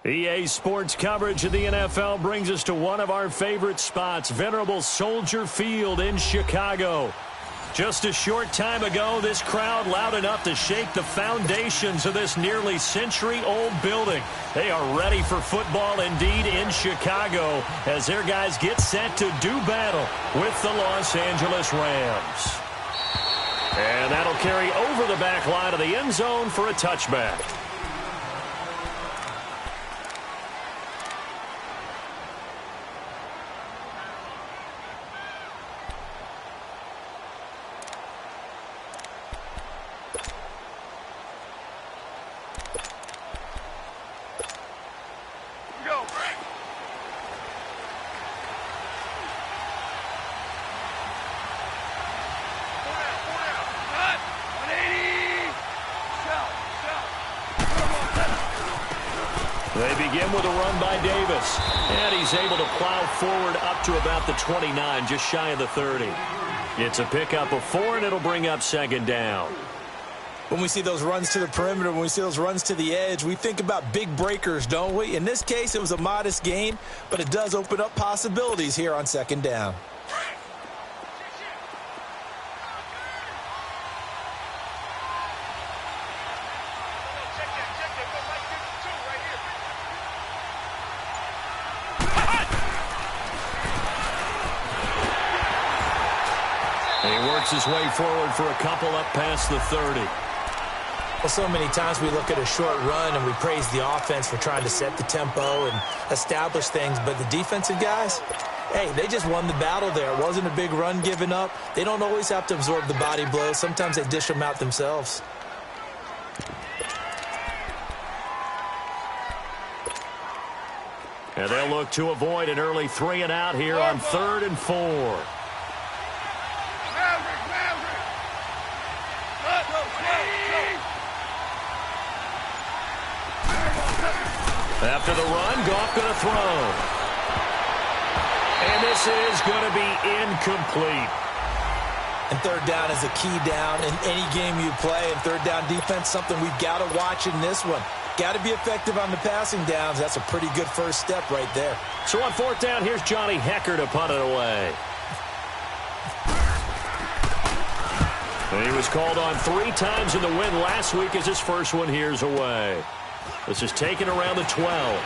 EA Sports coverage of the NFL brings us to one of our favorite spots, venerable Soldier Field in Chicago. Just a short time ago, this crowd loud enough to shake the foundations of this nearly century-old building. They are ready for football indeed in Chicago as their guys get set to do battle with the Los Angeles Rams. And that'll carry over the back line of the end zone for a touchback. They begin with a run by Davis, and he's able to plow forward up to about the 29, just shy of the 30. It's a pickup of 4, and it'll bring up second down. When we see those runs to the perimeter, when we see those runs to the edge, we think about big breakers, don't we? In this case, it was a modest gain, but it does open up possibilities here on second down. He works his way forward for a couple up past the 30. Well, so many times we look at a short run and we praise the offense for trying to set the tempo and establish things, but the defensive guys, hey, they just won the battle there. It wasn't a big run given up. They don't always have to absorb the body blows. Sometimes they dish them out themselves. And they'll look to avoid an early 3 and out here on 3rd and 4. After the run, Goff going to throw. And this is going to be incomplete. And third down is a key down in any game you play. And third down defense, something we've got to watch in this one. Got to be effective on the passing downs. That's a pretty good first step right there. So on 4th down, here's Johnny Hecker to punt it away. And he was called on 3 times in the win last week as his first one here's away. This is taken around the 12.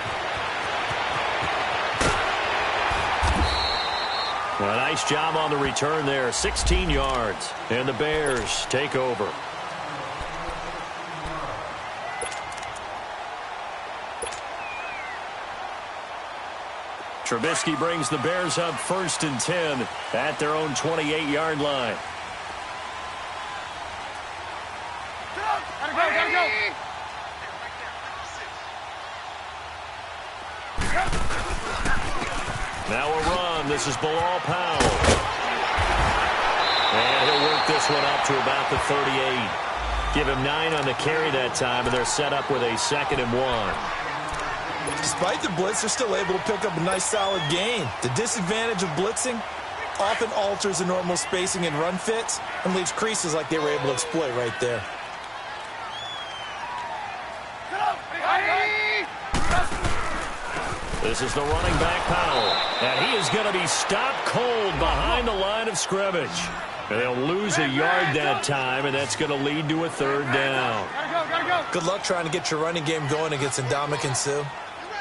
A nice job on the return there, 16 yards. And the Bears take over. Trubisky brings the Bears up 1st and 10 at their own 28-yard line. Gotta go. Now a run. This is Bilal Powell. And he'll work this one up to about the 38. Give him 9 on the carry that time, and they're set up with a 2nd and 1. Despite the blitz, they're still able to pick up a nice solid gain. The disadvantage of blitzing often alters the normal spacing and run fits and leaves creases like they were able to exploit right there. This is the running back, Powell. And he is going to be stopped cold behind the line of scrimmage. And they'll lose a yard that time, and that's going to lead to a 3rd down. Gotta go. Good luck trying to get your running game going against Ndamukong Suh.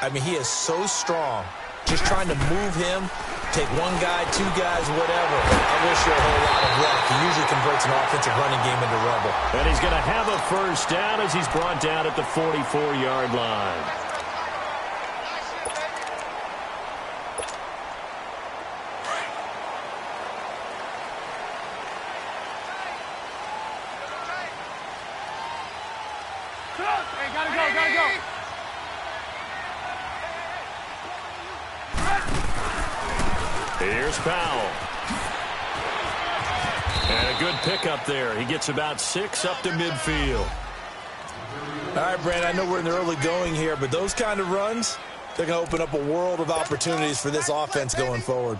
I mean, he is so strong. Just trying to move him, take 1 guy, 2 guys, whatever. I wish you a whole lot of luck. He usually converts an offensive running game into rubble. And he's going to have a 1st down as he's brought down at the 44-yard line. Gotta go. Here's Powell. And a good pickup there. He gets about 6 up to midfield. All right, Brandon, I know we're in the early going here, but those kind of runs, they're going to open up a world of opportunities for this offense going forward.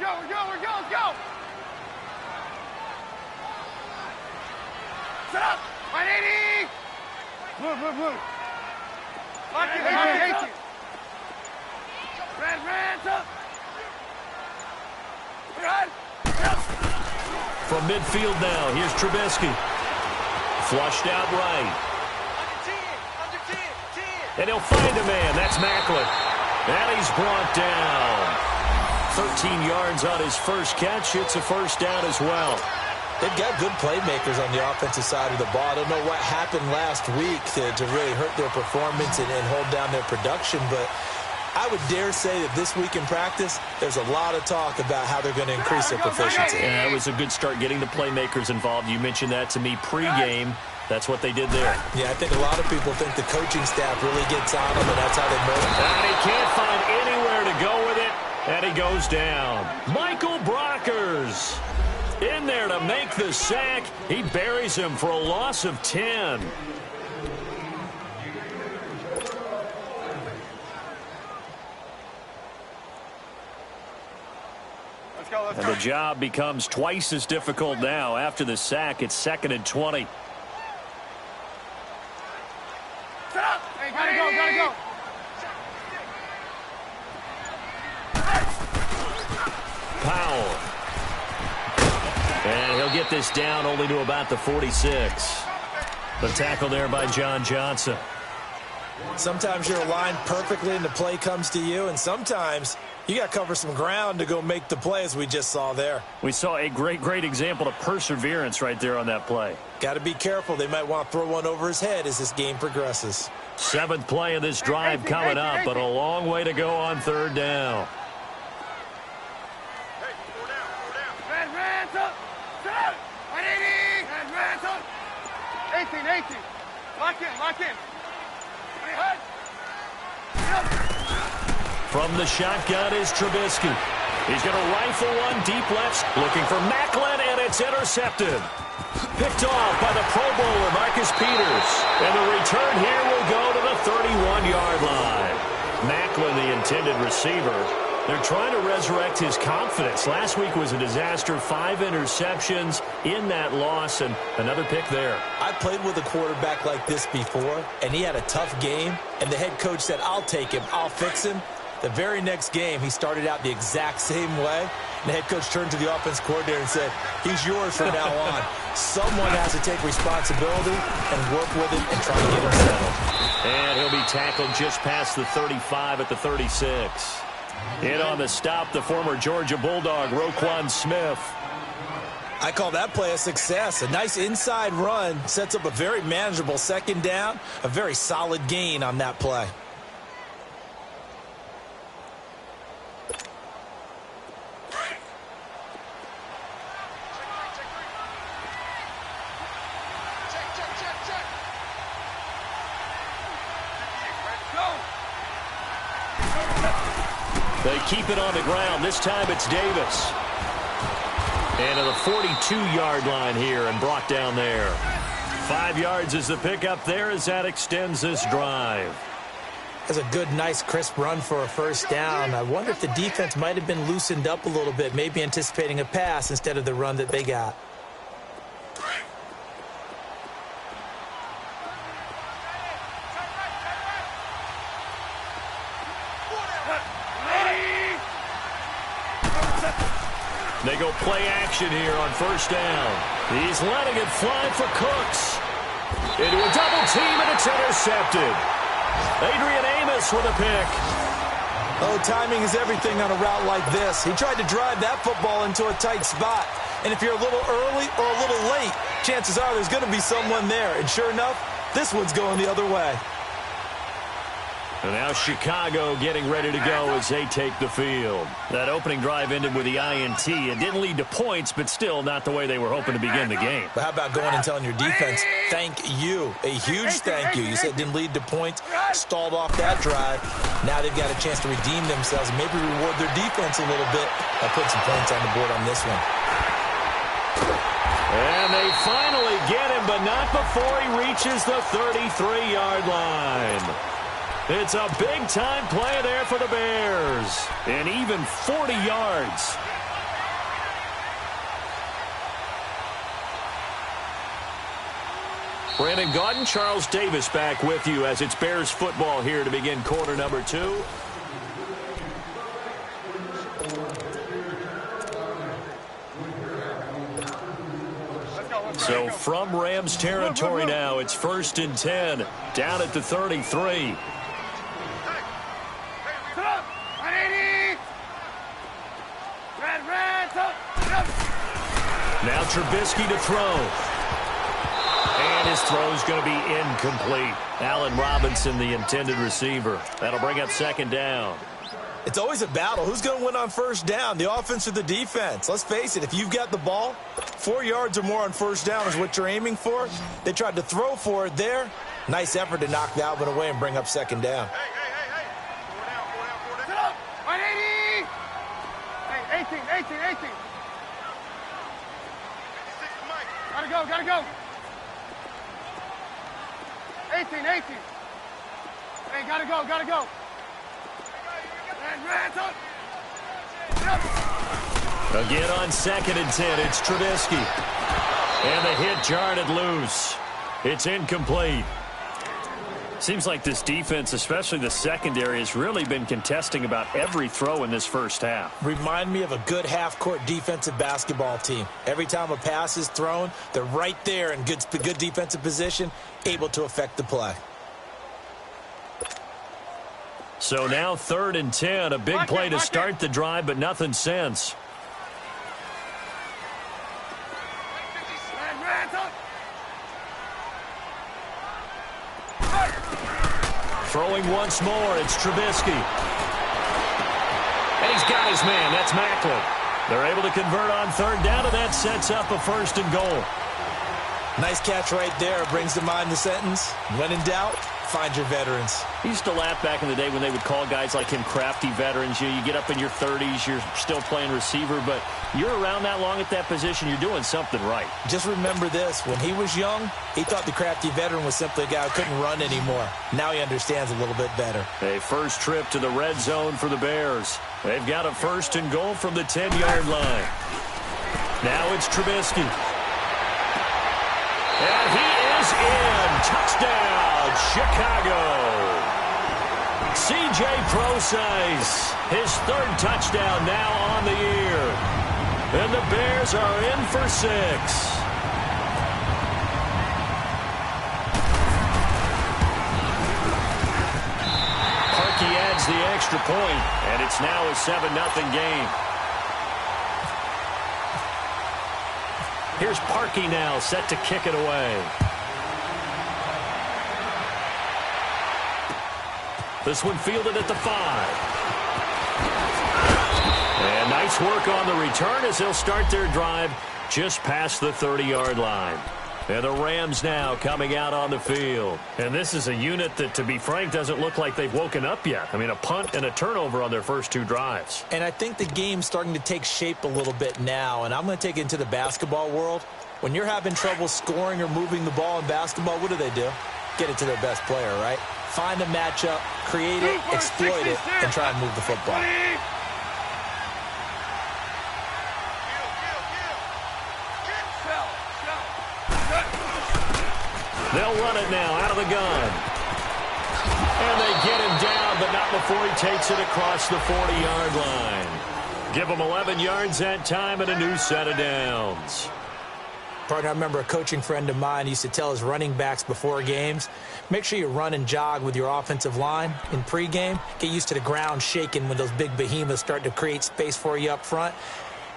Let's go. Set up. 180. Move. Lock it. Red, up. From midfield now, here's Trubisky. Flushed out right. And he'll find a man. That's Macklin. And he's brought down. 13 yards on his first catch. It's a first down as well. They've got good playmakers on the offensive side of the ball. I don't know what happened last week to really hurt their performance and hold down their production, but I would dare say that this week in practice, there's a lot of talk about how they're going to increase their proficiency. Yeah, it was a good start getting the playmakers involved. You mentioned that to me pregame. That's what they did there. Yeah, I think a lot of people think the coaching staff really gets on them, and that's how they motivate. And he can't find anywhere to go with it, and he goes down. Michael Brockers in there to make the sack. He buries him for a loss of 10. And the job becomes twice as difficult now. After the sack, it's 2nd and 20. Set up. Hey, gotta go. Powell. And he'll get this down only to about the 46. The tackle there by John Johnson. Sometimes you're aligned perfectly and the play comes to you, and sometimes you got to cover some ground to go make the play, as we just saw there. We saw a great example of perseverance right there on that play. Got to be careful. They might want to throw one over his head as this game progresses. 7th play of this drive coming up, but a long way to go on 3rd down. Red, up. Set up. 180. Red, up. 18. Lock in. From the shotgun is Trubisky. He's going to rifle one deep left, looking for Macklin, and it's intercepted. Picked off by the Pro Bowler, Marcus Peters. And the return here will go to the 31-yard line. Macklin, the intended receiver. They're trying to resurrect his confidence. Last week was a disaster. 5 interceptions in that loss, and another pick there. I played with a quarterback like this before, and he had a tough game, and the head coach said, I'll take him, I'll fix him. The very next game, he started out the exact same way. And the head coach turned to the offense coordinator and said, he's yours from now on. Someone has to take responsibility and work with it and try to get him settled. And he'll be tackled just past the 35 at the 36. In on the stop, the former Georgia Bulldog, Roquan Smith. I call that play a success. A nice inside run sets up a very manageable 2nd down, a very solid gain on that play. They keep it on the ground. This time it's Davis. And to the 42-yard line here and brought down there. 5 yards is the pickup there as that extends this drive. That's a good, nice, crisp run for a first down. I wonder if the defense might have been loosened up a little bit, maybe anticipating a pass instead of the run that they got. They go play action here on first down. He's letting it fly for Cooks. Into a double team, and it's intercepted. Adrian Amos with a pick. Oh, timing is everything on a route like this. He tried to drive that football into a tight spot. And if you're a little early or a little late, chances are there's going to be someone there. And sure enough, this one's going the other way. And now Chicago getting ready to go as they take the field. That opening drive ended with the INT. It didn't lead to points, but still not the way they were hoping to begin the game. But how about going and telling your defense, thank you, a huge thank you. You said it didn't lead to points, stalled off that drive. Now they've got a chance to redeem themselves and maybe reward their defense a little bit by putting some points on the board on this one. And they finally get him, but not before he reaches the 33-yard line. It's a big-time play there for the Bears. And even 40 yards. Brandon Gaudin, Charles Davis back with you as it's Bears football here to begin quarter number 2. So from Rams territory now, it's 1st and 10, down at the 33. Now Trubisky to throw. And his throw's going to be incomplete. Allen Robinson, the intended receiver. That'll bring up 2nd down. It's always a battle. Who's going to win on 1st down, the offense or the defense? Let's face it, if you've got the ball, 4 yards or more on 1st down is what you're aiming for. They tried to throw for it there. Nice effort to knock that one away and bring up 2nd down. Hey. 180! Hey, 18. Gotta go. 18. Hey, gotta go. Again on 2nd and 10, it's Trubisky. And the hit jarred it loose. It's incomplete. Seems like this defense, especially the secondary, has really been contesting about every throw in this first half. Remind me of a good half-court defensive basketball team. Every time a pass is thrown, they're right there in good defensive position, able to affect the play. So now 3rd and 10, a big play to start the drive, but nothing since. Throwing once more, it's Trubisky. And he's got his man, that's Macklin. They're able to convert on 3rd down, and that sets up a 1st and goal. Nice catch right there. Brings to mind the sentence, when in doubt, find your veterans. I used to laugh back in the day when they would call guys like him crafty veterans. You get up in your 30s, you're still playing receiver, but you're around that long at that position, you're doing something right. Just remember this, when he was young, he thought the crafty veteran was simply a guy who couldn't run anymore. Now he understands a little bit better. A first trip to the red zone for the Bears. They've got a 1st and goal from the 10-yard line. Now it's Trubisky. And he is in. Touchdown, Chicago. C.J. Prosise, his 3rd touchdown now on the year. And the Bears are in for 6. Parkey adds the extra point, and it's now a 7-0 game. Here's Parkey now, set to kick it away. This one fielded at the 5. And nice work on the return as they'll start their drive just past the 30-yard line. And the Rams now coming out on the field. And this is a unit that, to be frank, doesn't look like they've woken up yet. I mean, a punt and a turnover on their first 2 drives. And I think the game's starting to take shape a little bit now. And I'm going to take it into the basketball world. When you're having trouble scoring or moving the ball in basketball, what do? Get it to their best player, right? Find a matchup, create it, exploit it, and try and move the football. They'll run it now out of the gun. And they get him down, but not before he takes it across the 40-yard line. Give him 11 yards that time and a new set of downs. Partner, I remember a coaching friend of mine used to tell his running backs before games, make sure you run and jog with your offensive line in pregame. Get used to the ground shaking when those big behemoths start to create space for you up front.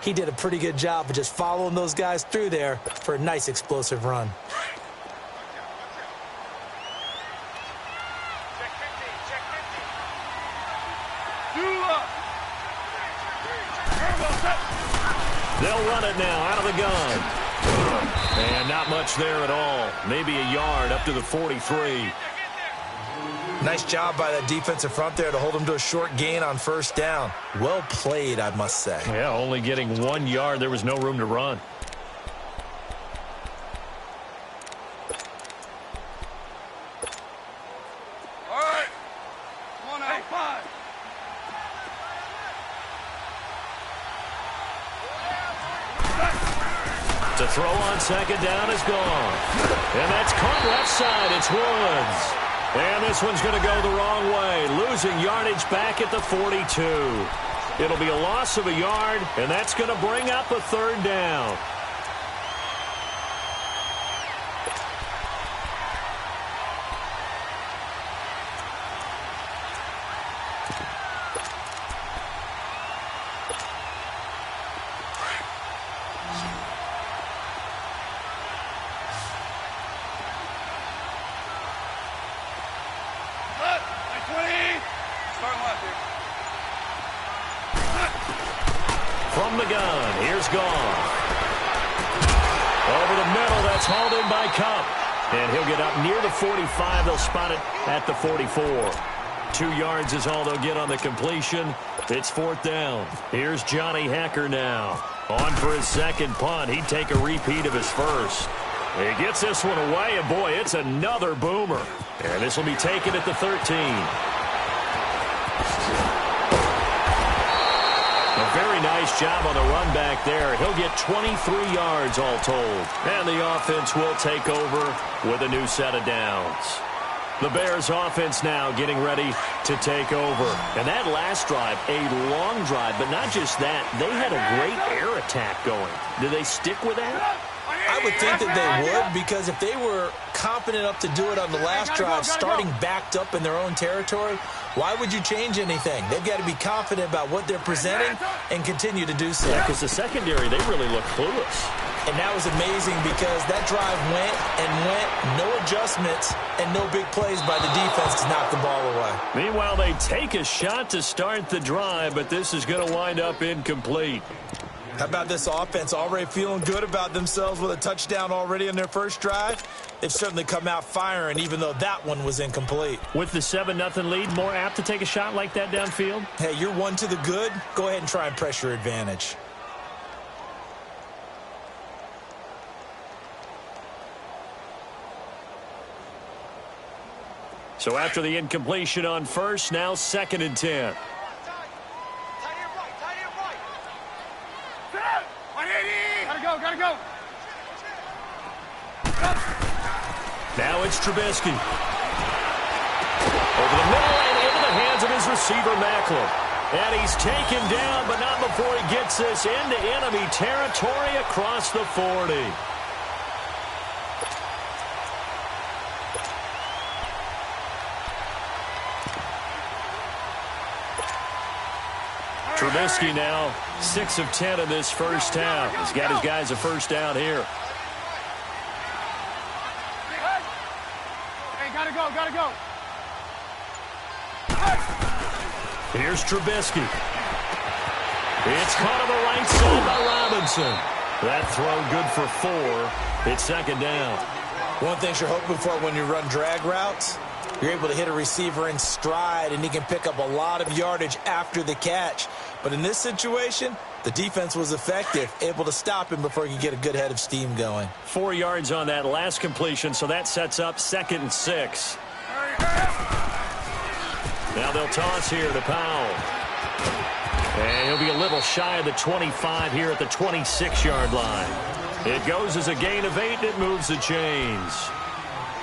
He did a pretty good job of just following those guys through there for a nice explosive run. They'll run it now out of the gun. And not much there at all. Maybe a yard up to the 43. Nice job by that defensive front there to hold them to a short gain on 1st down. Well played, I must say. Yeah, only getting 1 yard. There was no room to run. All right. Come on out. 5. To throw on second down is gone. And that's caught left side. It's Woods. And this one's going to go the wrong way. Losing yardage back at the 42. It'll be a loss of a yard, and that's going to bring up a third down. From the gun, here's Goff. Over the middle, that's hauled in by Cup. And he'll get up near the 45. They'll spot it at the 44. 2 yards is all they'll get on the completion. It's fourth down. Here's Johnny Hecker now. On for his second punt. He'd take a repeat of his first. He gets this one away, and boy, it's another boomer. And this will be taken at the 13. A very nice job on the run back there. He'll get 23 yards all told. And the offense will take over with a new set of downs. The Bears offense now getting ready to take over. And that last drive, a long drive, but not just that. They had a great air attack going. Do they stick with that? I would think that they would, because if they were confident enough to do it on the last drive, starting backed up in their own territory, why would you change anything? They've got to be confident about what they're presenting and continue to do so. Yeah, because the secondary, they really look clueless. And that was amazing because that drive went and went, no adjustments, and no big plays by the defense to knock the ball away. Meanwhile, they take a shot to start the drive, but this is going to wind up incomplete. How about this offense already feeling good about themselves with a touchdown already in their first drive? They've certainly come out firing, even though that one was incomplete. With the 7-0 lead, more apt to take a shot like that downfield? Hey, you're one to the good. Go ahead and try and press your advantage. So after the incompletion on first, now 2nd and 10. Gotta go. Now it's Trubisky. Over the middle and into the hands of his receiver, Macklin. And he's taken down, but not before he gets this into enemy territory across the 40. Trubisky now 6 of 10 in this first half. He's got his guys a first down here. Hey, gotta go. Here's Trubisky. It's caught on the right side by Robinson. That throw good for 4. It's 2nd down. One thing you're hoping for when you run drag routes, you're able to hit a receiver in stride, and he can pick up a lot of yardage after the catch. But in this situation, the defense was effective, able to stop him before he could get a good head of steam going. 4 yards on that last completion, so that sets up 2nd and 6. Now they'll toss here to Powell. And he'll be a little shy of the 25 here at the 26-yard line. It goes as a gain of 8, and it moves the chains.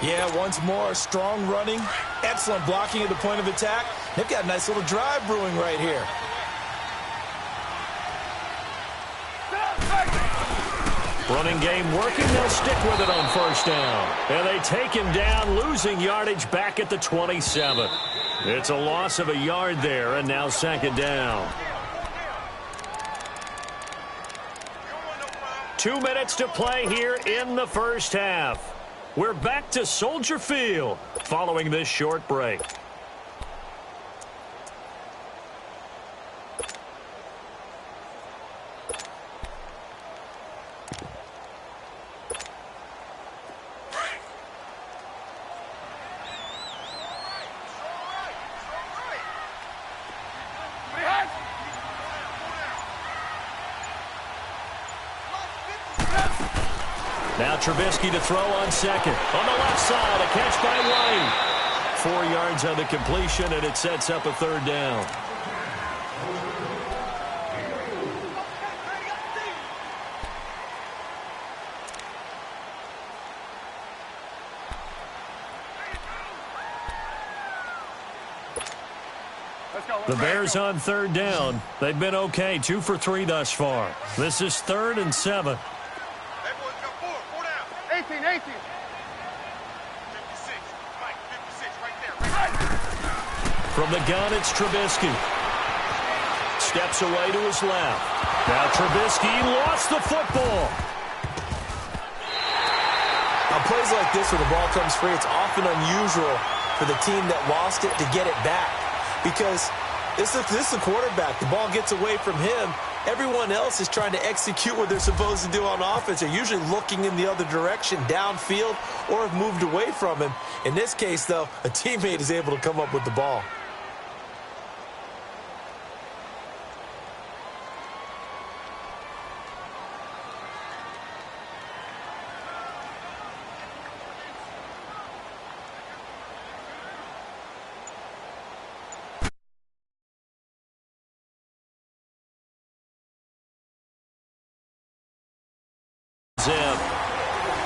Yeah, once more, strong running, excellent blocking at the point of attack. They've got a nice little drive brewing right here. Running game working. They'll stick with it on first down. And they take him down, losing yardage back at the 27. It's a loss of a yard there, and now 2nd down. 2 minutes to play here in the first half. We're back to Soldier Field following this short break. Now Trubisky to throw on second. On the left side, a catch by White. 4 yards on the completion, and it sets up a 3rd down. The Bears on third down. They've been okay, 2 for 3 thus far. This is 3rd and 7. Hey, boys, got four down. 18. 56, Mike, 56, right there. From the gun, it's Trubisky. Steps away to his left. Now Trubisky lost the football. On plays like this where the ball comes free, it's often unusual for the team that lost it to get it back. Because this is the quarterback. The ball gets away from him. Everyone else is trying to execute what they're supposed to do on offense. They're usually looking in the other direction, downfield, or have moved away from him. In this case, though, a teammate is able to come up with the ball.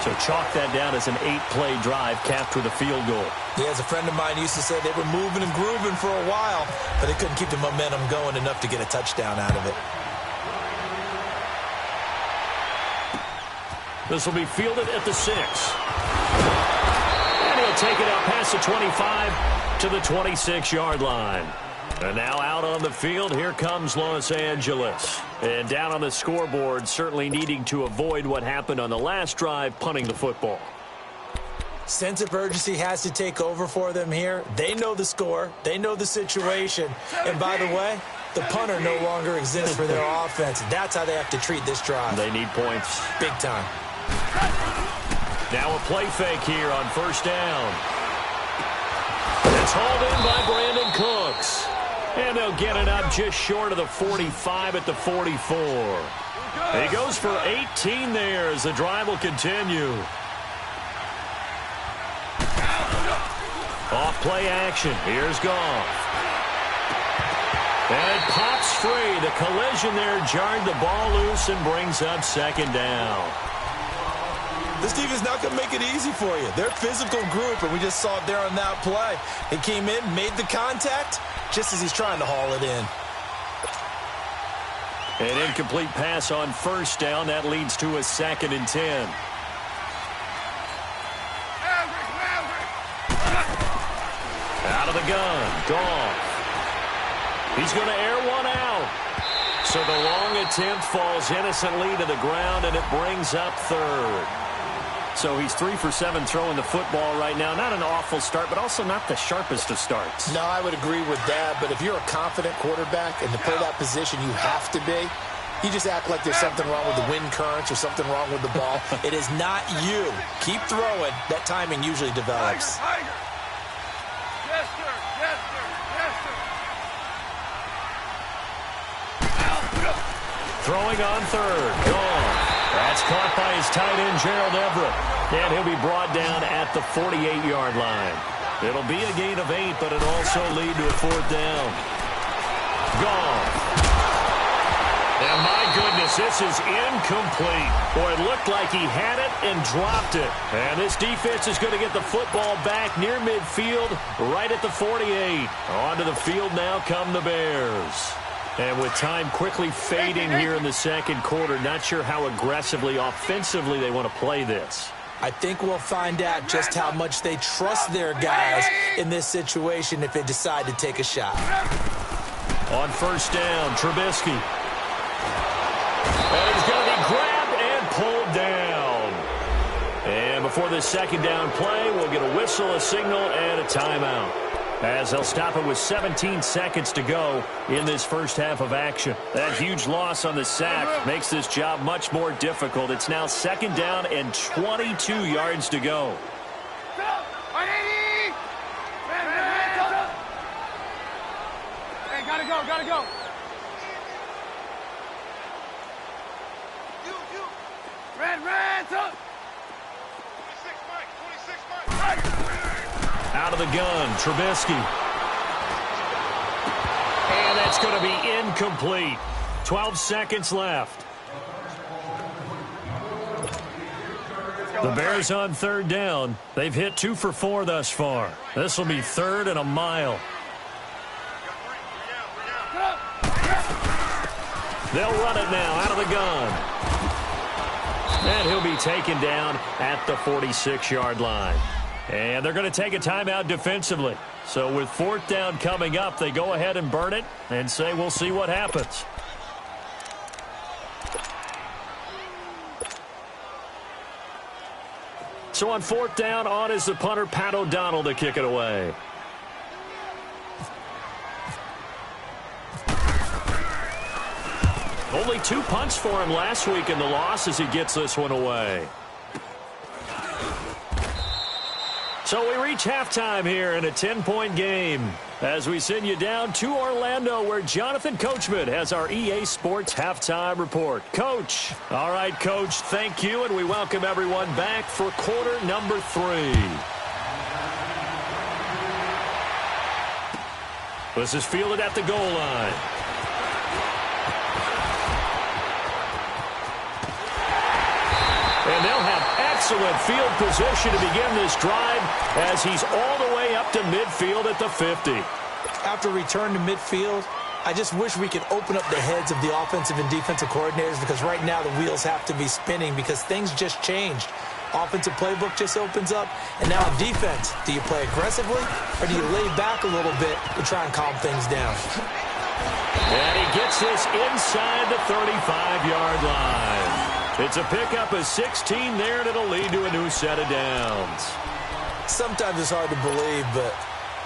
So chalk that down as an 8-play drive capped with a field goal. Yeah, as a friend of mine used to say, they were moving and grooving for a while, but they couldn't keep the momentum going enough to get a touchdown out of it. This will be fielded at the 6. And he'll take it out past the 25 to the 26-yard line. And now out on the field, here comes Los Angeles. And down on the scoreboard, certainly needing to avoid what happened on the last drive, punting the football. Sense of urgency has to take over for them here. They know the score. They know the situation. And by the way, the punter no longer exists for their offense. That's how they have to treat this drive. They need points. Big time. Now a play fake here on first down. It's hauled in by Brandon Cooks. And they'll get it up just short of the 45 at the 44. He goes for 18 there as the drive will continue. Off play action. Here's Goff. And it pops free. The collision there jarred the ball loose and brings up second down. This team is not going to make it easy for you. They're a physical group, and we just saw it there on that play. He came in, made the contact, just as he's trying to haul it in. An incomplete pass on first down. That leads to a 2nd and 10. Out of the gun. Goff. He's going to air one out. So the long attempt falls innocently to the ground, and it brings up 3rd. So he's 3 for 7 throwing the football right now. Not an awful start, but also not the sharpest of starts. No, I would agree with that. But if you're a confident quarterback and to play that position, you have to be. You just act like there's something wrong with the wind currents or something wrong with the ball. It is not you. Keep throwing. That timing usually develops. Yes, sir. Yes, sir. Yes, sir. Throwing on 3rd. Gone. That's caught by his tight end, Gerald Everett. And he'll be brought down at the 48-yard line. It'll be a gain of 8, but it'll also lead to a 4th down. Gone. And my goodness, this is incomplete. Boy, it looked like he had it and dropped it. And this defense is going to get the football back near midfield, right at the 48. Onto the field now come the Bears. And with time quickly fading here in the second quarter, not sure how aggressively, offensively they want to play this. I think we'll find out just how much they trust their guys in this situation if they decide to take a shot. On first down, Trubisky. And he's going to be grabbed and pulled down. And before this second down play, we'll get a whistle, a signal, and a timeout, as they'll stop it with 17 seconds to go in this first half of action. That huge loss on the sack makes this job much more difficult. It's now 2nd down and 22 yards to go. Hey, gotta go. Red, up. 26 Mike. Out of the gun, Trubisky. And that's going to be incomplete. 12 seconds left. The Bears on 3rd down. They've hit 2 for 4 thus far. This will be 3rd and a mile. They'll run it now out of the gun. And he'll be taken down at the 46-yard line. And they're going to take a timeout defensively. So with 4th down coming up, they go ahead and burn it and say we'll see what happens. So on 4th down, on is the punter, Pat O'Donnell, to kick it away. Only 2 punts for him last week in the loss as he gets this one away. So we reach halftime here in a 10-point game as we send you down to Orlando where Jonathan Coachman has our EA Sports halftime report. Coach. All right, Coach, thank you, and we welcome everyone back for quarter number 3. This is fielded at the goal line. And they'll have excellent field position to begin this drive as he's all the way up to midfield at the 50. After return to midfield, I just wish we could open up the heads of the offensive and defensive coordinators because right now the wheels have to be spinning because things just changed. Offensive playbook just opens up, and now defense. Do you play aggressively or do you lay back a little bit to try and calm things down? And he gets this inside the 35-yard line. It's a pickup of 16 there, and it'll lead to a new set of downs. Sometimes it's hard to believe, but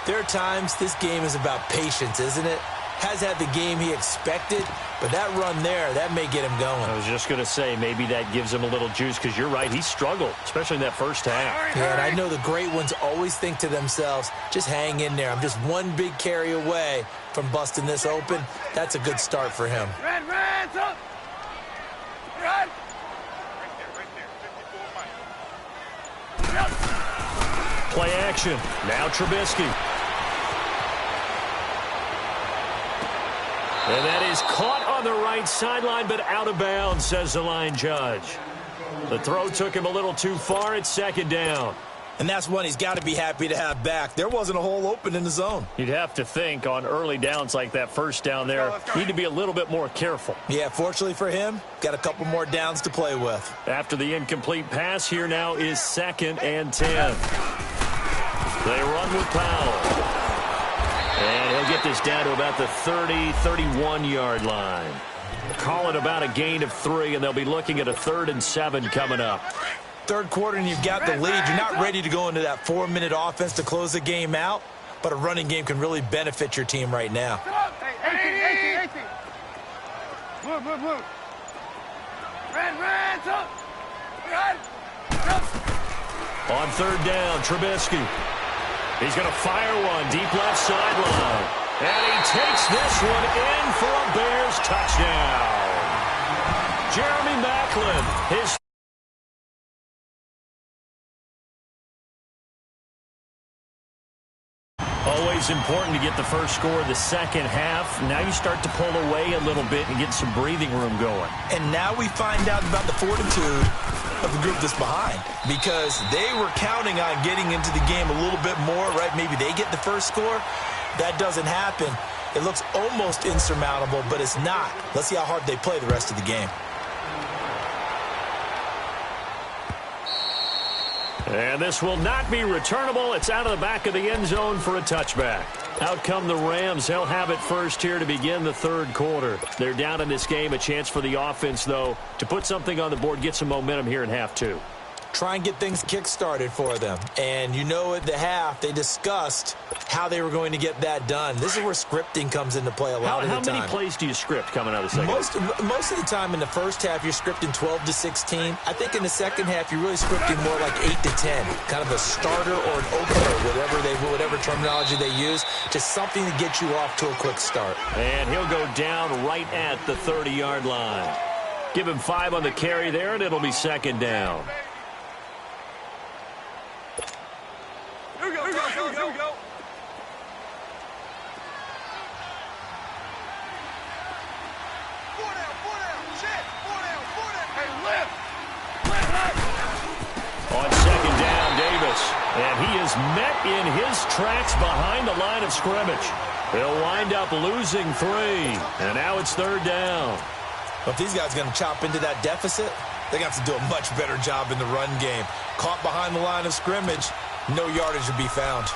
there are times this game is about patience, isn't it? Has had the game he expected, but that run there, that may get him going. I was just going to say, maybe that gives him a little juice, because you're right, he struggled, especially in that first half. Yeah, and I know the great ones always think to themselves, just hang in there. I'm just one big carry away from busting this open. That's a good start for him. Red, up! Red! Play action. Now Trubisky. And that is caught on the right sideline, but out of bounds, says the line judge. The throw took him a little too far. It's 2nd down. And that's one he's got to be happy to have back. There wasn't a hole open in the zone. You'd have to think on early downs like that first down there, need to be a little bit more careful. Yeah, fortunately for him, got a couple more downs to play with. After the incomplete pass, here now is 2nd and 10. They run with Powell. And he'll get this down to about the 30, 31-yard line. Call it about a gain of 3, and they'll be looking at a 3rd and 7 coming up. Third quarter and you've got the lead. You're not ready to go into that 4-minute offense to close the game out, but a running game can really benefit your team right now. 18. Move. Red, up! Red! On 3rd down, Trubisky. He's going to fire one deep left sideline. And he takes this one in for a Bears touchdown. Jeremy Maclin, his always important to get the first score of the second half. Now you start to pull away a little bit and get some breathing room going. And now we find out about the fortitude of the group that's behind because they were counting on getting into the game a little bit more, right? Maybe they get the first score. That doesn't happen. It looks almost insurmountable, but it's not. Let's see how hard they play the rest of the game. And this will not be returnable. It's out of the back of the end zone for a touchback. Out come the Rams. They'll have it first here to begin the 3rd quarter. They're down in this game. A chance for the offense, though, to put something on the board, get some momentum here in half 2. Try and get things kick-started for them. And you know at the half, they discussed how they were going to get that done. This is where scripting comes into play a lot of the time. How many plays do you script coming out of the second? Most of the time in the first half, you're scripting 12 to 16. I think in the second half, you're really scripting more like 8 to 10. Kind of a starter or an opener, whatever terminology they use. Just something to get you off to a quick start. And he'll go down right at the 30-yard line. Give him 5 on the carry there, and it'll be 2nd down. Here we go. On 2nd down, Davis. And he is met in his tracks behind the line of scrimmage. He'll wind up losing 3. And now it's 3rd down. But if these guys are going to chop into that deficit, they got to do a much better job in the run game. Caught behind the line of scrimmage, no yardage to be found.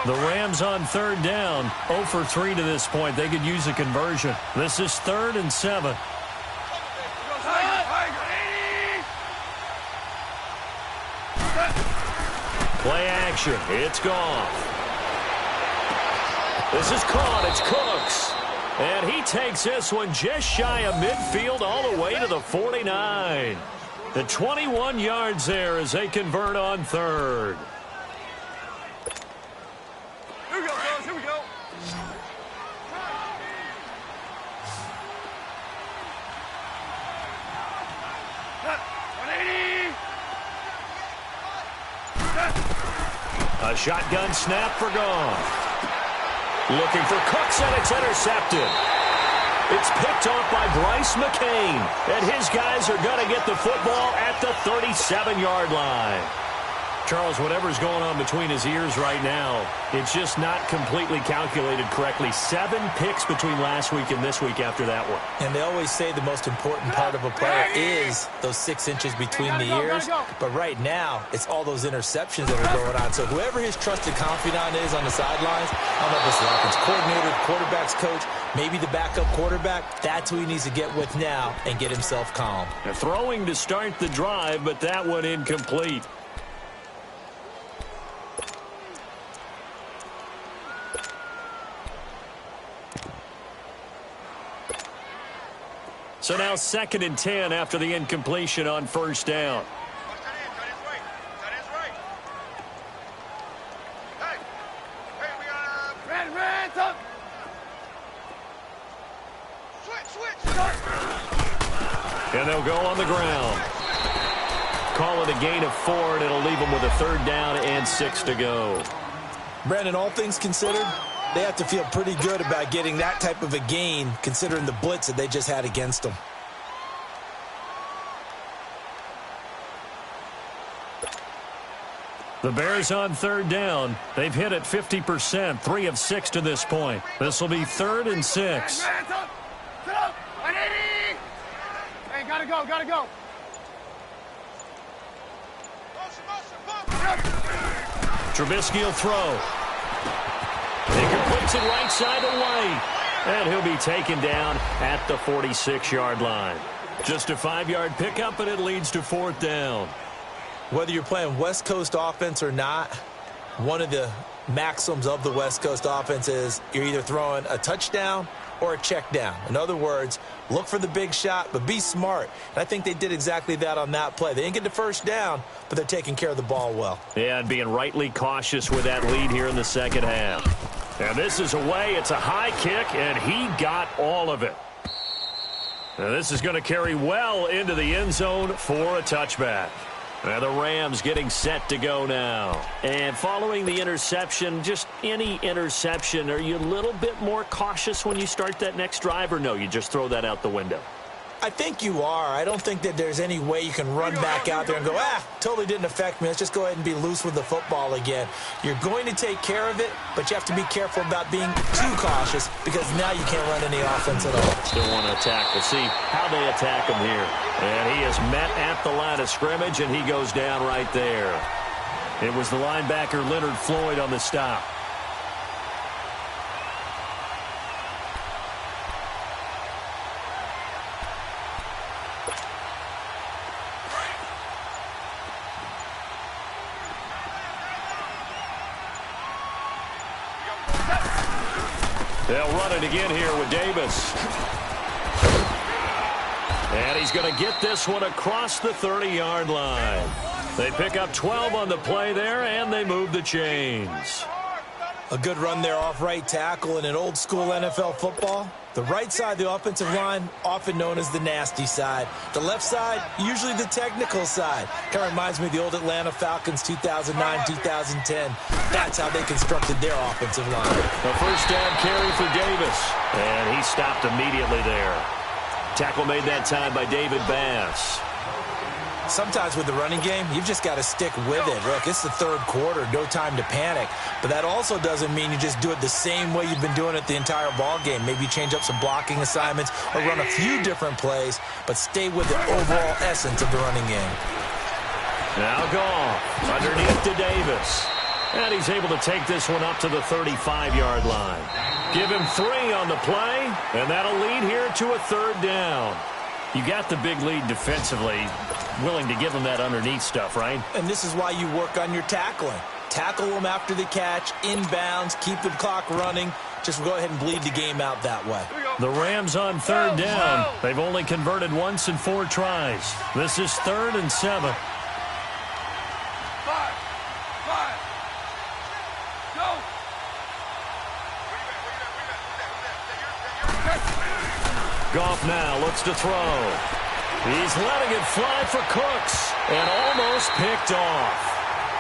The Rams on third down, 0 for 3 to this point. They could use a conversion. This is 3rd and 7. Play action. It's gone. This is caught. It's Cooks. And he takes this one just shy of midfield all the way to the 49. The 21 yards there as they convert on third. Here we go, fellas. Here we go. A shotgun snap for Goff. Looking for Cooks, and it's intercepted. It's picked off by Bryce McCain, and his guys are going to get the football at the 37-yard line. Charles, whatever's going on between his ears right now, it's just not completely calculated correctly. 7 picks between last week and this week after that one. And they always say the most important part of a player is those 6 inches between the ears. But right now, it's all those interceptions that are going on. So whoever his trusted confidant is on the sidelines, I don't know if it's the offense coordinator, quarterback's coach, maybe the backup quarterback, that's who he needs to get with now and get himself calm. They're throwing to start the drive, but that one incomplete. So now 2nd and 10 after the incompletion on first down. And they'll go on the ground. Call it a gain of 4, and it'll leave them with a 3rd down and 6 to go. Brandon, all things considered, they have to feel pretty good about getting that type of a gain considering the blitz that they just had against them. The Bears on 3rd down. They've hit it 50%, 3 of 6 to this point. This will be 3rd and 6. Hey, gotta go, gotta go. Trubisky will throw. Baker puts it right side to White. And he'll be taken down at the 46-yard line. Just a 5-yard pickup, and it leads to 4th down. Whether you're playing West Coast offense or not, one of the maxims of the West Coast offense is you're either throwing a touchdown or a check down. In other words, look for the big shot, but be smart. And I think they did exactly that on that play. They didn't get the first down, but they're taking care of the ball well. Yeah, and being rightly cautious with that lead here in the second half. And this is away. It's a high kick, and he got all of it. Now this is going to carry well into the end zone for a touchback. And the Rams getting set to go now. And following the interception, just any interception, are you a little bit more cautious when you start that next drive, or no, you just throw that out the window? I think you are. I don't think that there's any way you can run back out there and go, totally didn't affect me. Let's just go ahead and be loose with the football again. You're going to take care of it, but you have to be careful about being too cautious because now you can't run any offense at all. Still want to attack. We'll see how they attack him here. And he is met at the line of scrimmage, and he goes down right there. It was the linebacker Leonard Floyd on the stop. They'll run it again here with Davis. And he's going to get this one across the 30-yard line. They pick up 12 on the play there, and they move the chains. A good run there off right tackle in an old-school NFL football. The right side of the offensive line, often known as the nasty side. The left side, usually the technical side. Kind of reminds me of the old Atlanta Falcons 2009-2010. That's how they constructed their offensive line. The first down carry for Davis. And he stopped immediately there. Tackle made that time by David Bass. sometimes with the running game, you've just got to stick with it. Look, it's the third quarter, no time to panic. But that also doesn't mean you just do it the same way you've been doing it the entire ball game. Maybe change up some blocking assignments or run a few different plays, but stay with the overall essence of the running game. Now Goff underneath to Davis. And he's able to take this one up to the 35-yard line. Give him 3 on the play, and that'll lead here to a third down. You got the big lead defensively, willing to give him that underneath stuff, right? And this is why you work on your tackling. Tackle them after the catch, inbounds, keep the clock running. Just go ahead and bleed the game out that way. The Rams on third down. They've only converted once in 4 tries. This is 3rd and 7. Goff now looks to throw. He's letting it fly for Cooks and almost picked off.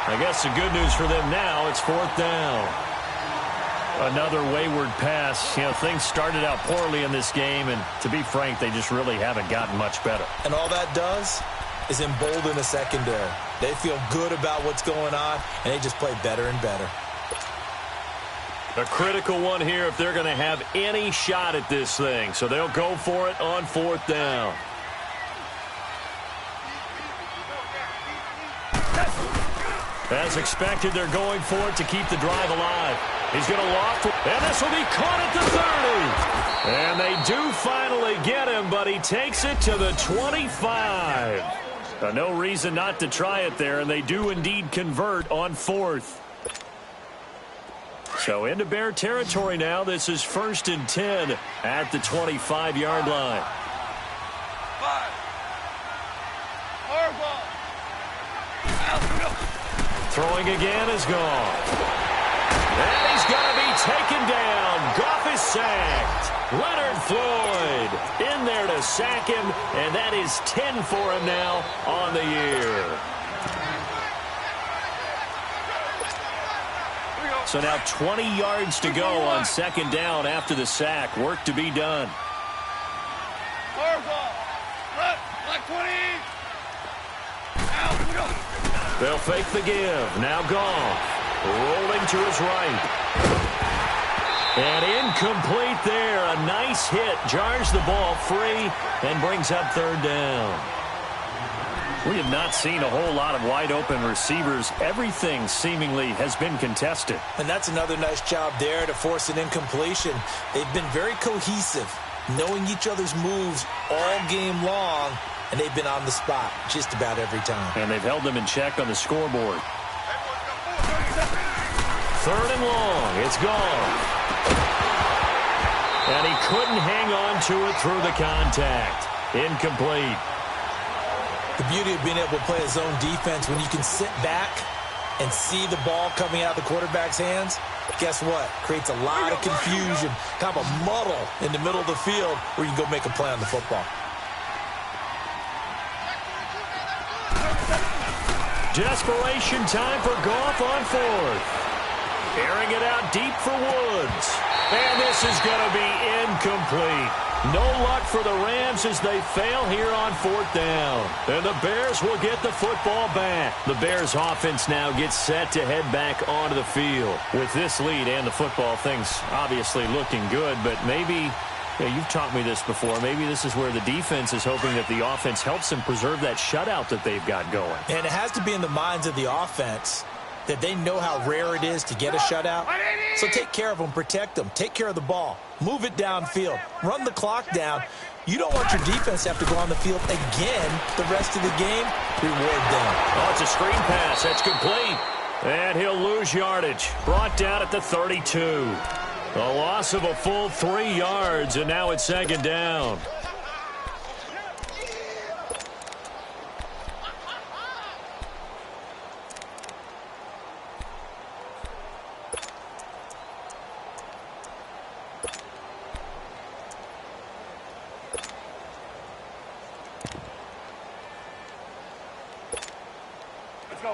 I guess the good news for them now, it's 4th down. Another wayward pass. You know, things started out poorly in this game, and to be frank, they just really haven't gotten much better. And all that does is embolden the secondary. They feel good about what's going on, and they just play better and better. A critical one here if they're going to have any shot at this thing. So they'll go for it on 4th down. As expected, they're going for it to keep the drive alive. He's going to loft it, and this will be caught at the 30. And they do finally get him, but he takes it to the 25. No reason not to try it there, and they do indeed convert on 4th. So into Bear territory now. This is 1st and 10 at the 25-yard line. Throwing again is gone. And he's going to be taken down. Goff is sacked. Leonard Floyd in there to sack him, and that is 10 for him now on the year. So now 20 yards to go on 2nd down after the sack. Work to be done. They'll fake the give. Now Goff rolling to his right. And incomplete there. A nice hit. Jars the ball free and brings up 3rd down. We have not seen a whole lot of wide-open receivers. Everything seemingly has been contested. And that's another nice job there to force an incompletion. They've been very cohesive, knowing each other's moves all game long, and they've been on the spot just about every time. And they've held them in check on the scoreboard. 3rd and long. It's gone. And he couldn't hang on to it through the contact. Incomplete. The beauty of being able to play a zone defense, when you can sit back and see the ball coming out of the quarterback's hands, guess what? Creates a lot of confusion, kind of a muddle in the middle of the field where you can go make a play on the football. Desperation time for Goff on 4th. Airing it out deep for Woods. And this is going to be incomplete. No luck for the Rams as they fail here on 4th down. And the Bears will get the football back. The Bears offense now gets set to head back onto the field. With this lead and the football, things obviously looking good, but maybe, you've taught me this before, maybe this is where the defense is hoping that the offense helps them preserve that shutout that they've got going. And it has to be in the minds of the offense that they know how rare it is to get a shutout. So take care of them, protect them, take care of the ball, move it downfield, run the clock down. You don't want your defense to have to go on the field again the rest of the game. Reward them. Oh, it's a screen pass. That's complete. And he'll lose yardage. Brought down at the 32. A loss of a full 3 yards, and now it's 2nd down.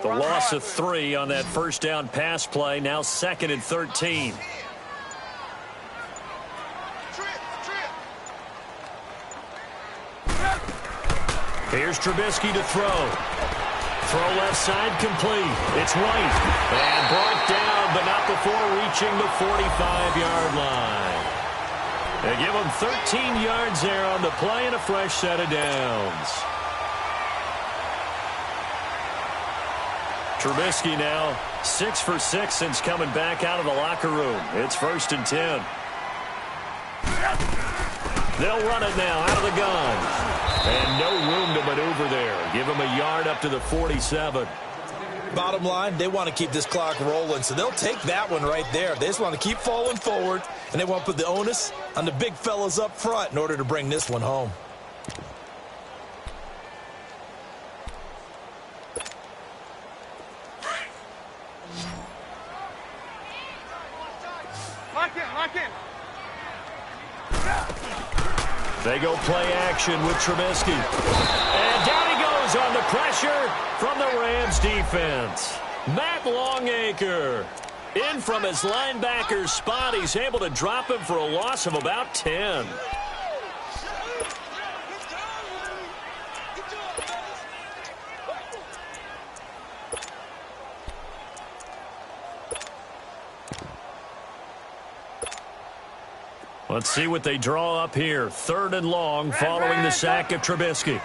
The loss of 3 on that 1st down pass play. Now 2nd and 13. Here's Trubisky to throw. Throw left side complete. It's White. And brought down, but not before reaching the 45-yard line. They give him 13 yards there on the play and a fresh set of downs. Trubisky now 6 for 6 since coming back out of the locker room. It's 1st and 10. They'll run it now out of the gun. And no room to maneuver there. Give him a yard up to the 47. Bottom line, they want to keep this clock rolling, so they'll take that one right there. They just want to keep falling forward, and they want to put the onus on the big fellas up front in order to bring this one home. Lock in, lock in. They go play action with Trubisky. And down he goes on the pressure from the Rams defense. Matt Longacre in from his linebacker's spot. He's able to drop him for a loss of about 10. Let's see what they draw up here. 3rd and long following the sack of Trubisky.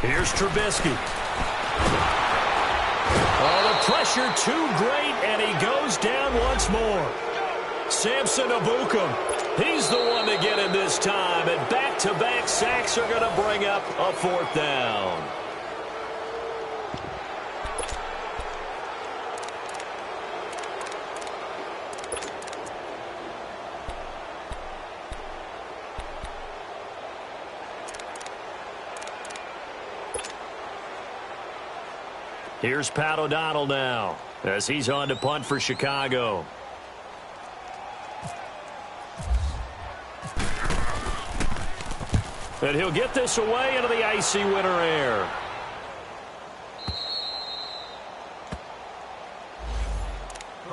Here's Trubisky. Oh, the pressure too great, and he goes down once more. Samson Ebukam. He's the one to get him this time, and back-to-back sacks are going to bring up a 4th down. Here's Pat O'Donnell now, as he's on to punt for Chicago. And he'll get this away into the icy winter air.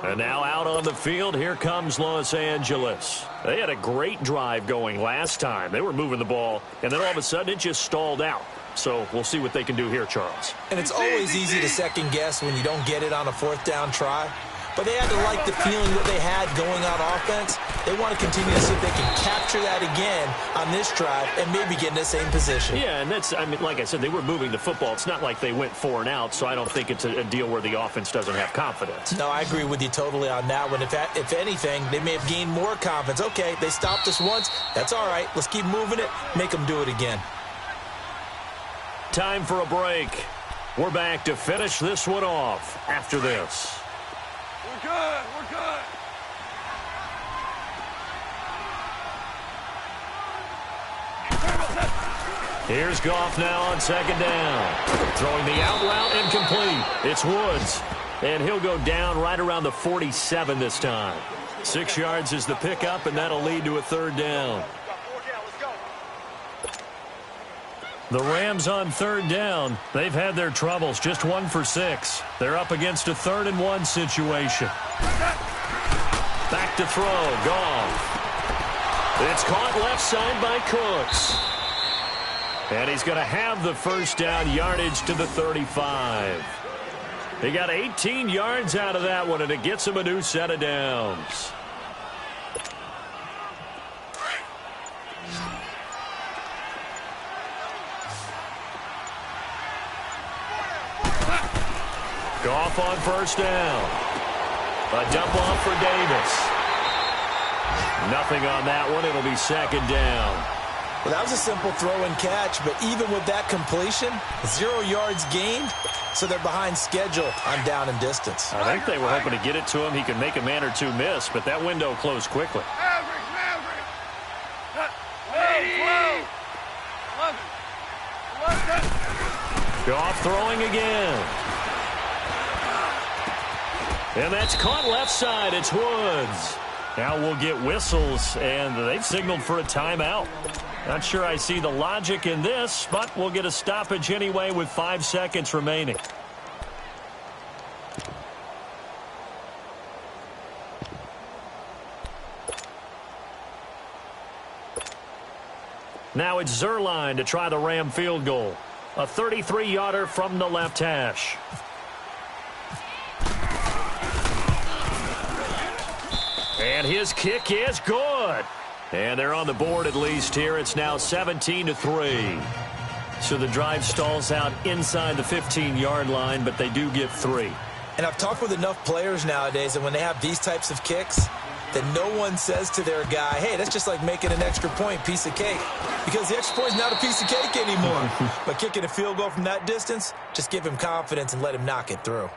And now out on the field, here comes Los Angeles. They had a great drive going last time. They were moving the ball, and then all of a sudden it just stalled out. So we'll see what they can do here, Charles. And it's always easy to second guess when you don't get it on a 4th down try. But they had to like the feeling that they had going on offense. They want to continue to see if they can capture that again on this drive and maybe get in the same position. Yeah, and that's, I mean, like I said, they were moving the football. It's not like they went 4 and out, so I don't think it's a deal where the offense doesn't have confidence. No, I agree with you totally on that one. If anything, they may have gained more confidence. Okay, they stopped us once. That's all right. Let's keep moving it. Make them do it again. Time for a break. We're back to finish this one off after this. We're good, we're good. Here's Goff now on 2nd down. Throwing the out route incomplete. It's Woods. And he'll go down right around the 47 this time. 6 yards is the pickup, and that'll lead to a 3rd down. The Rams on 3rd down. They've had their troubles. Just 1 for 6. They're up against a 3rd and 1 situation. Back to throw. Goff. It's caught left side by Cooks. And he's going to have the 1st down, yardage to the 35. He got 18 yards out of that one, and it gets him a new set of downs. Goff on 1st down. A dump off for Davis. Nothing on that one. It'll be 2nd down. Well, that was a simple throw and catch, but even with that completion, 0 yards gained, so they're behind schedule on down and distance. I think they were hoping to get it to him. He could make a man or two miss, but that window closed quickly. Goff throwing again. And that's caught left side. It's Woods. Now we'll get whistles, and they've signaled for a timeout. Not sure I see the logic in this, but we'll get a stoppage anyway with 5 seconds remaining. Now it's Zerline to try the Ram field goal. A 33-yarder from the left hash. And his kick is good. And they're on the board at least here. It's now 17-3. So the drive stalls out inside the 15-yard line, but they do get 3. And I've talked with enough players nowadays that when they have these types of kicks, that no one says to their guy, hey, that's just like making an extra point, piece of cake. Because the extra point is not a piece of cake anymore. But kicking a field goal from that distance, just give him confidence and let him knock it through.